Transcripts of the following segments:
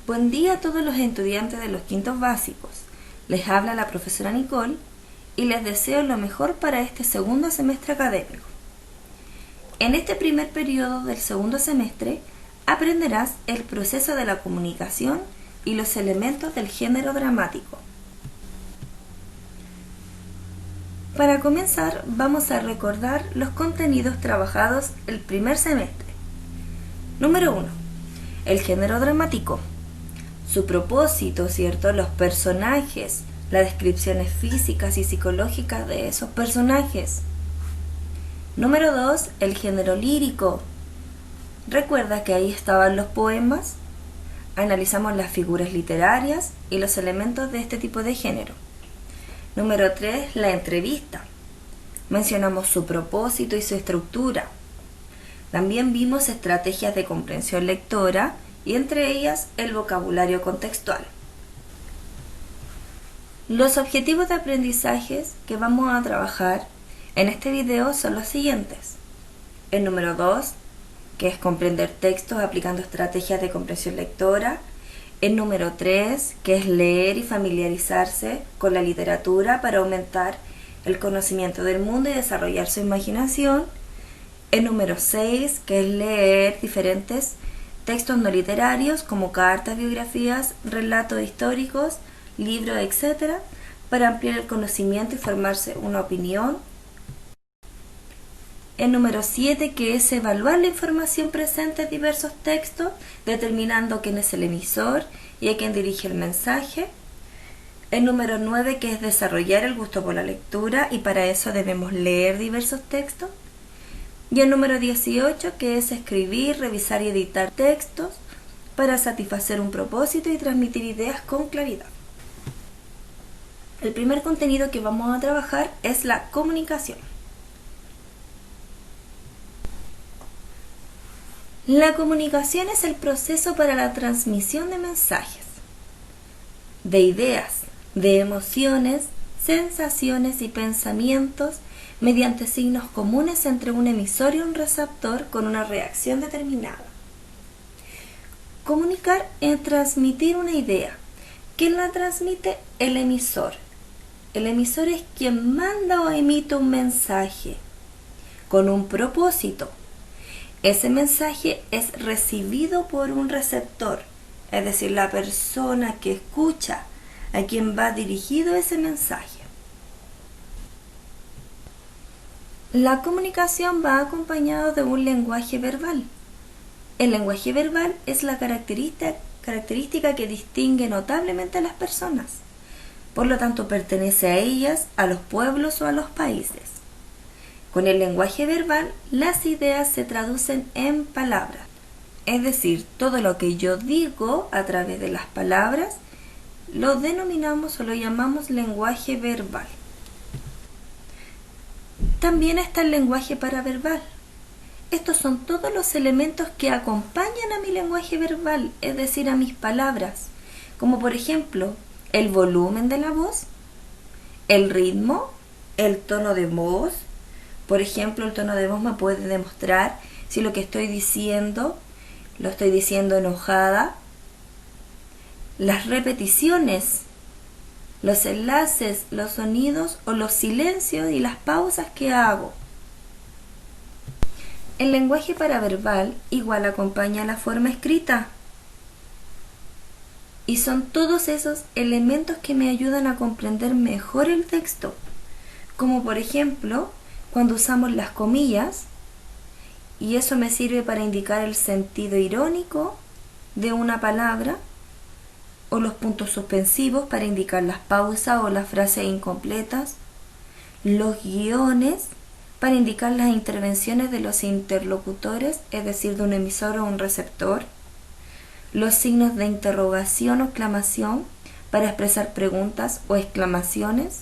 Buen día a todos los estudiantes de los quintos básicos. Les habla la profesora Nicole y les deseo lo mejor para este segundo semestre académico. En este primer periodo del segundo semestre aprenderás el proceso de la comunicación y los elementos del género dramático. Para comenzar, vamos a recordar los contenidos trabajados el primer semestre. Número 1. El género dramático. Su propósito, ¿cierto? Los personajes, las descripciones físicas y psicológicas de esos personajes. Número 2. El género lírico. ¿Recuerda que ahí estaban los poemas? Analizamos las figuras literarias y los elementos de este tipo de género. Número 3. La entrevista. Mencionamos su propósito y su estructura. También vimos estrategias de comprensión lectora y entre ellas el vocabulario contextual. Los objetivos de aprendizajes que vamos a trabajar en este video son los siguientes. El número 2, que es comprender textos aplicando estrategias de comprensión lectora. El número 3, que es leer y familiarizarse con la literatura para aumentar el conocimiento del mundo y desarrollar su imaginación. El número 6, que es leer diferentes textos no literarios como cartas, biografías, relatos históricos, libros, etc., para ampliar el conocimiento y formarse una opinión. El número 7, que es evaluar la información presente en diversos textos, determinando quién es el emisor y a quién dirige el mensaje. El número 9, que es desarrollar el gusto por la lectura, y para eso debemos leer diversos textos. Y el número 18, que es escribir, revisar y editar textos para satisfacer un propósito y transmitir ideas con claridad. El primer contenido que vamos a trabajar es la comunicación. La comunicación es el proceso para la transmisión de mensajes, de ideas, de emociones, sensaciones y pensamientos mediante signos comunes entre un emisor y un receptor con una reacción determinada. Comunicar es transmitir una idea. ¿Quién la transmite? El emisor. El emisor es quien manda o emite un mensaje con un propósito. Ese mensaje es recibido por un receptor, es decir, la persona que escucha a quien va dirigido ese mensaje. La comunicación va acompañado de un lenguaje verbal. El lenguaje verbal es la característica que distingue notablemente a las personas. Por lo tanto, pertenece a ellas, a los pueblos o a los países. Con el lenguaje verbal, las ideas se traducen en palabras. Es decir, todo lo que yo digo a través de las palabras lo denominamos o lo llamamos lenguaje verbal. También está el lenguaje paraverbal. Estos son todos los elementos que acompañan a mi lenguaje verbal, es decir, a mis palabras, como por ejemplo el volumen de la voz, el ritmo, el tono de voz. Por ejemplo, el tono de voz me puede demostrar si lo que estoy diciendo lo estoy diciendo enojada. Las repeticiones, los enlaces, los sonidos o los silencios y las pausas que hago. El lenguaje paraverbal igual acompaña a la forma escrita. Y son todos esos elementos que me ayudan a comprender mejor el texto. Como por ejemplo, cuando usamos las comillas, y eso me sirve para indicar el sentido irónico de una palabra, o los puntos suspensivos para indicar las pausas o las frases incompletas, los guiones para indicar las intervenciones de los interlocutores, es decir, de un emisor o un receptor, los signos de interrogación o exclamación para expresar preguntas o exclamaciones.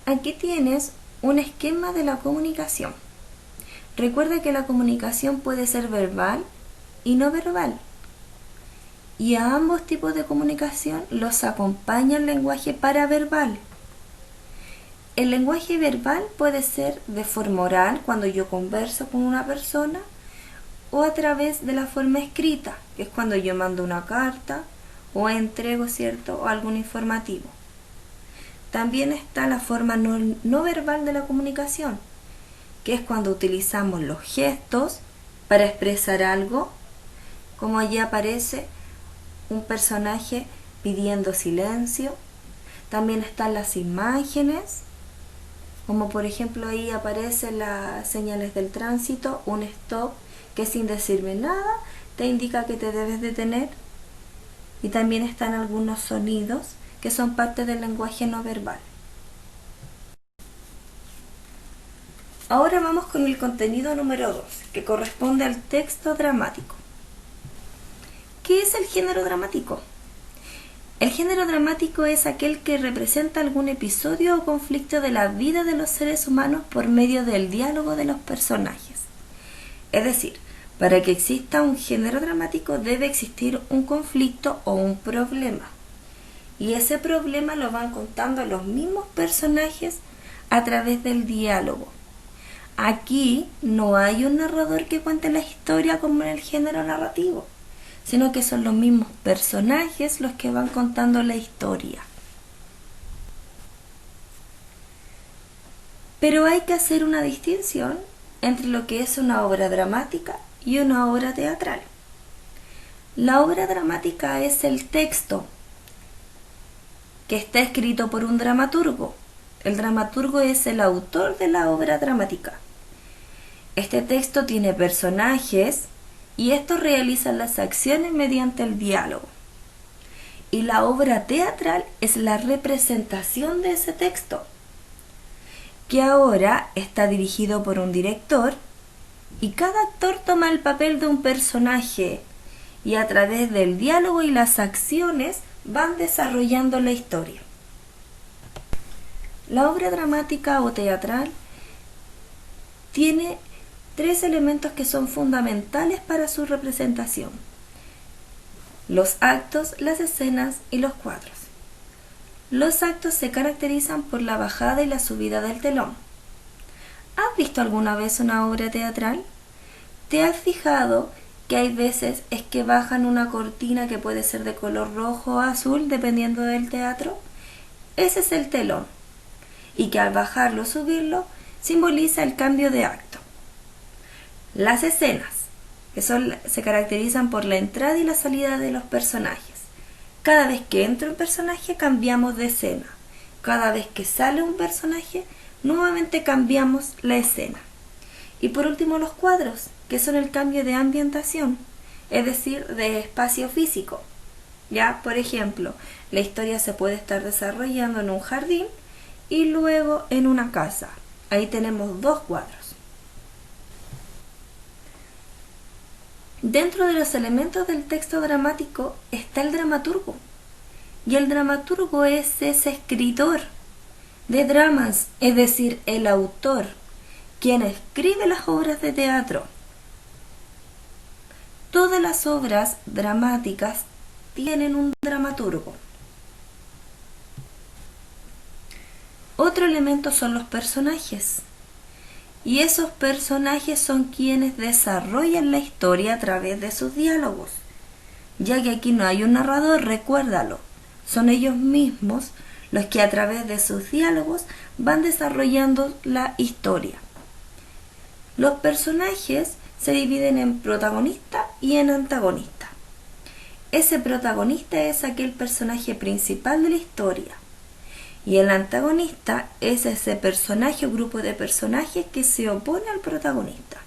Aquí tienes un esquema de la comunicación. Recuerda que la comunicación puede ser verbal y no verbal. Y a ambos tipos de comunicación los acompaña el lenguaje paraverbal. El lenguaje verbal puede ser de forma oral, cuando yo converso con una persona, o a través de la forma escrita, que es cuando yo mando una carta o entrego, ¿cierto?, o algún informativo. También está la forma no verbal de la comunicación, que es cuando utilizamos los gestos para expresar algo, como allí aparece un personaje pidiendo silencio. También están las imágenes, como por ejemplo ahí aparecen las señales del tránsito, un stop que sin decirme nada te indica que te debes detener. Y también están algunos sonidos que son parte del lenguaje no verbal. Ahora vamos con el contenido número 2, que corresponde al texto dramático. ¿Qué es el género dramático? El género dramático es aquel que representa algún episodio o conflicto de la vida de los seres humanos por medio del diálogo de los personajes. Es decir, para que exista un género dramático debe existir un conflicto o un problema. Y ese problema lo van contando los mismos personajes a través del diálogo. Aquí no hay un narrador que cuente la historia como en el género narrativo, sino que son los mismos personajes los que van contando la historia. Pero hay que hacer una distinción entre lo que es una obra dramática y una obra teatral. La obra dramática es el texto que está escrito por un dramaturgo. El dramaturgo es el autor de la obra dramática. Este texto tiene personajes y estos realizan las acciones mediante el diálogo. Y la obra teatral es la representación de ese texto, que ahora está dirigido por un director y cada actor toma el papel de un personaje y a través del diálogo y las acciones van desarrollando la historia. La obra dramática o teatral tiene 3 elementos que son fundamentales para su representación: los actos, las escenas y los cuadros. Los actos se caracterizan por la bajada y la subida del telón. ¿Has visto alguna vez una obra teatral? ¿Te has fijado que hay veces es que bajan una cortina que puede ser de color rojo o azul dependiendo del teatro? Ese es el telón, y que al bajarlo o subirlo simboliza el cambio de acto. Las escenas, que se caracterizan por la entrada y la salida de los personajes. Cada vez que entra un personaje cambiamos de escena. Cada vez que sale un personaje, nuevamente cambiamos la escena. Y por último los cuadros, que son el cambio de ambientación, es decir, de espacio físico. Ya, por ejemplo, la historia se puede estar desarrollando en un jardín y luego en una casa. Ahí tenemos 2 cuadros. Dentro de los elementos del texto dramático está el dramaturgo. Y el dramaturgo es ese escritor de dramas, es decir, el autor, quien escribe las obras de teatro. Todas las obras dramáticas tienen un dramaturgo. Otro elemento son los personajes. Y esos personajes son quienes desarrollan la historia a través de sus diálogos. Ya que aquí no hay un narrador, recuérdalo. Son ellos mismos los que a través de sus diálogos van desarrollando la historia. Los personajes se dividen en protagonista y en antagonista. Ese protagonista es aquel personaje principal de la historia. Y el antagonista es ese personaje o grupo de personajes que se opone al protagonista.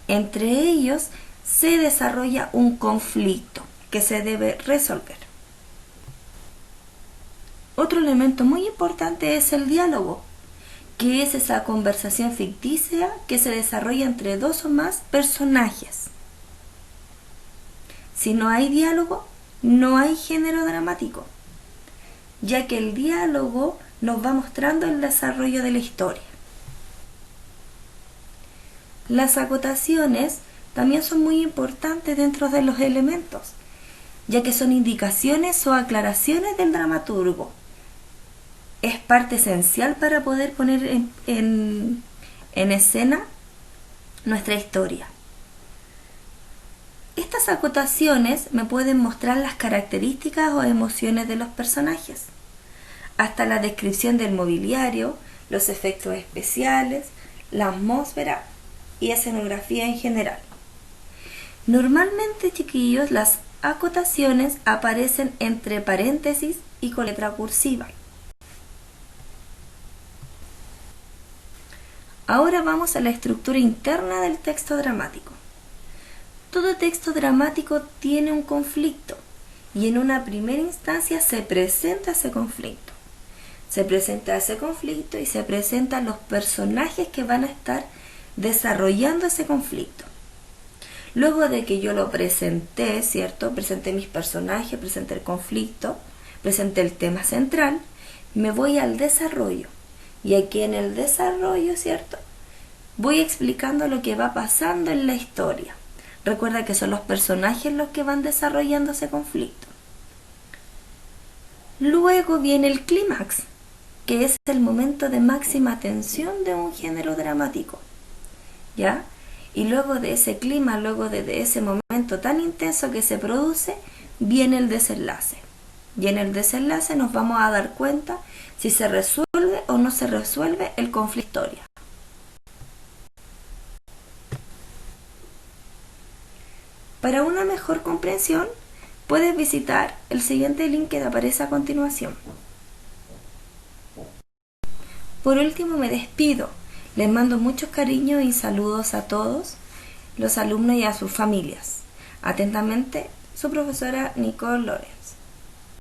Entre ellos se desarrolla un conflicto que se debe resolver. Otro elemento muy importante es el diálogo, que es esa conversación ficticia que se desarrolla entre 2 o más personajes. Si no hay diálogo, no hay género dramático, ya que el diálogo nos va mostrando el desarrollo de la historia. Las acotaciones también son muy importantes dentro de los elementos, ya que son indicaciones o aclaraciones del dramaturgo. Es parte esencial para poder poner en escena nuestra historia. Estas acotaciones me pueden mostrar las características o emociones de los personajes, hasta la descripción del mobiliario, los efectos especiales, la atmósfera y escenografía en general. Normalmente, chiquillos, las acotaciones aparecen entre paréntesis y con letra cursiva. Ahora vamos a la estructura interna del texto dramático. Todo texto dramático tiene un conflicto y en una primera instancia se presenta ese conflicto. Se presenta ese conflicto y se presentan los personajes que van a estar desarrollando ese conflicto. Luego de que yo lo presenté, ¿cierto? Presenté mis personajes, presenté el conflicto, presenté el tema central, me voy al desarrollo. Y aquí en el desarrollo, ¿cierto? Voy explicando lo que va pasando en la historia. Recuerda que son los personajes los que van desarrollando ese conflicto. Luego viene el clímax, que es el momento de máxima tensión de un género dramático, ¿ya? Y luego de ese clima, luego de ese momento tan intenso que se produce, viene el desenlace. Y en el desenlace nos vamos a dar cuenta si se resuelve o no se resuelve el conflicto. Para una mejor comprensión, puedes visitar el siguiente link que te aparece a continuación. Por último, me despido. Les mando muchos cariños y saludos a todos los alumnos y a sus familias. Atentamente, su profesora Nicole Lorenz.